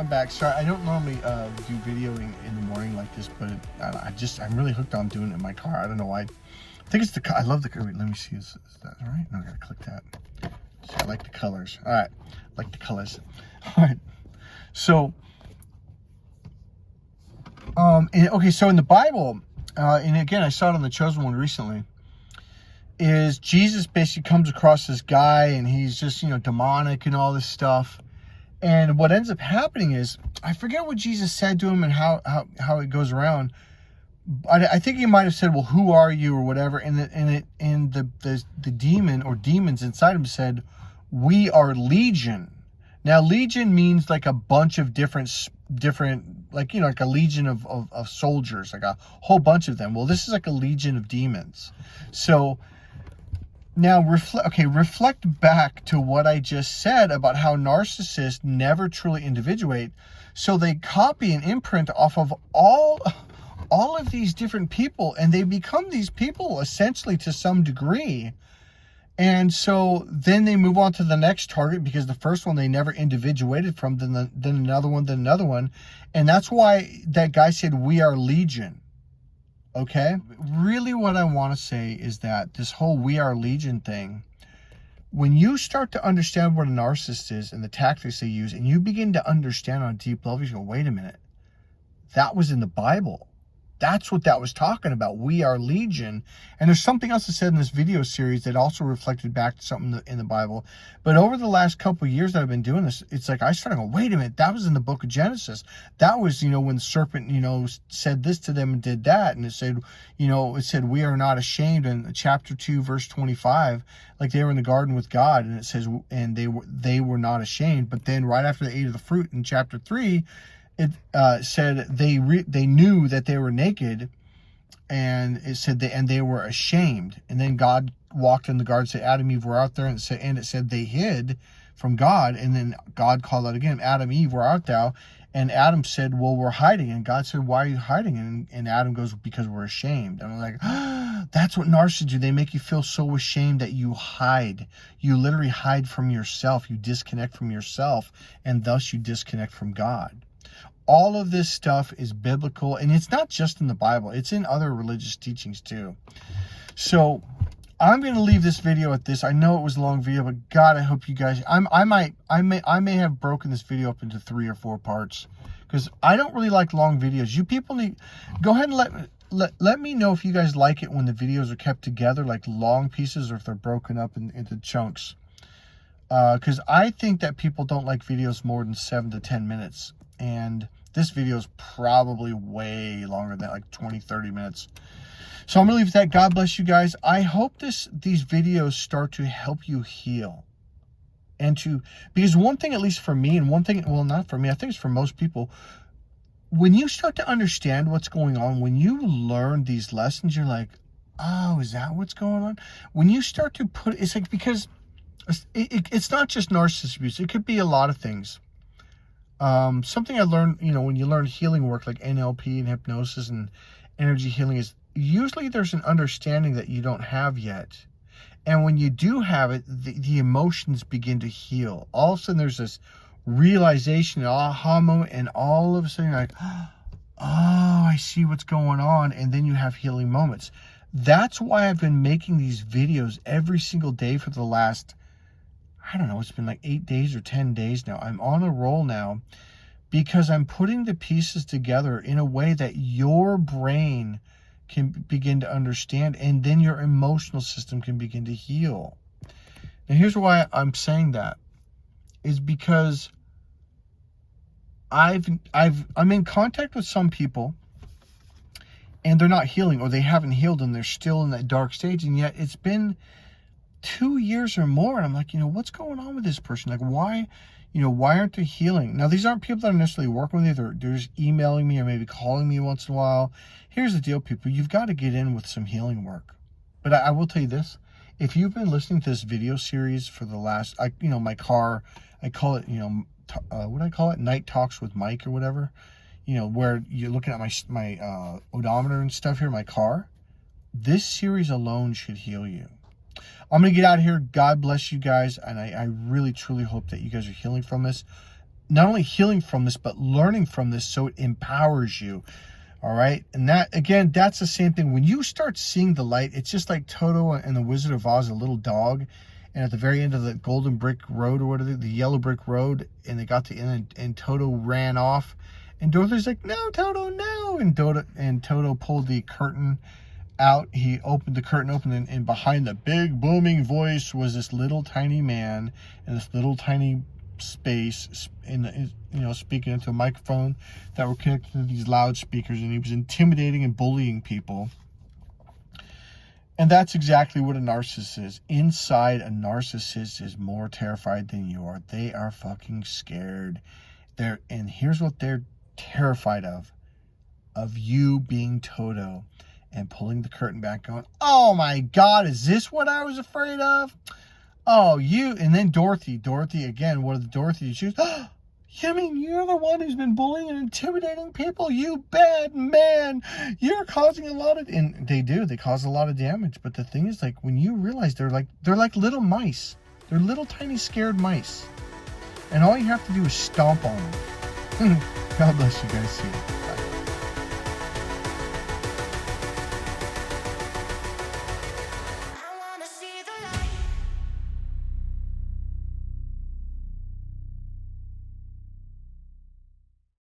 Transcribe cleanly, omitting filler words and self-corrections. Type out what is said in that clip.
I'm back. Sorry, I don't normally do videoing in the morning like this, but I'm really hooked on doing it in my car. I don't know why. I think it's I love the, wait, let me see, is that all right? No, I gotta click that. So I like the colors. All right, like the colors. All right, so, okay, so in the Bible, and again, I saw it on The Chosen One recently, is Jesus basically comes across this guy, and he's just, demonic and all this stuff. And what ends up happening is, I forget what Jesus said to him and how it goes around. I think he might have said, well, who are you, or whatever. And the demon or demons inside him said, we are legion. Now, legion means like a bunch of different, like, like a legion of soldiers, like a whole bunch of them. Well, this is like a legion of demons. So now reflect back to what I just said about how narcissists never truly individuate. So they copy and imprint off of all of these different people, and they become these people essentially to some degree. And so then they move on to the next target, because the first one they never individuated from, then another one. And that's why that guy said, we are legion. Okay? Really what I want to say is that this whole we are legion thing, when you start to understand what a narcissist is and the tactics they use, and you begin to understand on a deep level, you go, wait a minute, that was in the Bible. That's what that was talking about. We are legion. And there's something else I said in this video series that also reflected back to something in the Bible. But over the last couple of years that I've been doing this, it's like I started going, wait a minute, that was in the book of Genesis. That was, when the serpent, said this to them and did that. And it said, we are not ashamed in chapter 2, verse 25, like they were in the garden with God. And it says, and they were not ashamed. But then right after they ate of the fruit in chapter 3, it said they knew that they were naked, and it said they were ashamed. And then God walked in the garden, said, Adam, Eve were out there, and it said they hid from God. And then God called out again, Adam, Eve, where art thou? And Adam said, well, we're hiding. And God said, why are you hiding? And Adam goes, because we're ashamed. And I'm like, that's what narcissists do. They make you feel so ashamed that you hide. You literally hide from yourself. You disconnect from yourself, and thus you disconnect from God. All of this stuff is biblical, and it's not just in the Bible. It's in other religious teachings too. So I'm going to leave this video at this. I know it was a long video, but God, I hope you guys, I may have broken this video up into 3 or 4 parts, because I don't really like long videos. You people go ahead and let me know if you guys like it when the videos are kept together like long pieces, or if they're broken up into chunks. Because I think that people don't like videos more than 7 to 10 minutes. And this video is probably way longer than that, like 20, 30 minutes. So I'm going to leave it at that. God bless you guys. I hope these videos start to help you heal. Because one thing, at least for me, and one thing, well, not for me, I think it's for most people, when you start to understand what's going on, when you learn these lessons, you're like, oh, is that what's going on? When you start to it's like, because it's not just narcissist abuse. It could be a lot of things. Something I learned, when you learn healing work like NLP and hypnosis and energy healing, is usually there's an understanding that you don't have yet. And when you do have it, the emotions begin to heal. All of a sudden there's this realization, an aha moment, and all of a sudden you're like, oh, I see what's going on. And then you have healing moments. That's why I've been making these videos every single day for the last, I don't know, it's been like 8 days or 10 days now. I'm on a roll now, because I'm putting the pieces together in a way that your brain can begin to understand, and then your emotional system can begin to heal. Now, here's why I'm saying that, is because I'm in contact with some people, and they're not healing, or they haven't healed, and they're still in that dark stage, and yet it's been 2 years or more, and I'm like, what's going on with this person? Like, why aren't they healing? Now, these aren't people that are necessarily working with you. They're just emailing me or maybe calling me once in a while. Here's the deal, people. You've got to get in with some healing work. But I will tell you this. If you've been listening to this video series for the last, my car, I call it, what do I call it? Night Talks with Mike or whatever. Where you're looking at my odometer and stuff here in my car. This series alone should heal you. I'm going to get out of here. God bless you guys. And I really, truly hope that you guys are healing from this. not only healing from this, but learning from this so it empowers you. All right. And that, again, that's the same thing. When you start seeing the light, it's just like Toto and the Wizard of Oz, a little dog. And at the very end of the golden brick road, or whatever, the yellow brick road, and they got to the end, and Toto ran off. And Dorothy's like, no, Toto, no. And Toto pulled the curtain out. He opened the curtain open, and behind the big booming voice was this little tiny man in this little tiny space, speaking into a microphone that were connected to these loudspeakers, and he was intimidating and bullying people. And that's exactly what a narcissist is. Inside, a narcissist is more terrified than you are. They are fucking scared. And here's what they're terrified of you being Toto and pulling the curtain back, going, oh my God, is this what I was afraid of? Oh, you. And then Dorothy again, what are the Dorothy? She goes, you mean you're the one who's been bullying and intimidating people? You bad man. You're causing a lot of... And they cause a lot of damage. But the thing is, like, when you realize they're like little mice. They're little tiny scared mice. And all you have to do is stomp on them. God bless you guys. See you.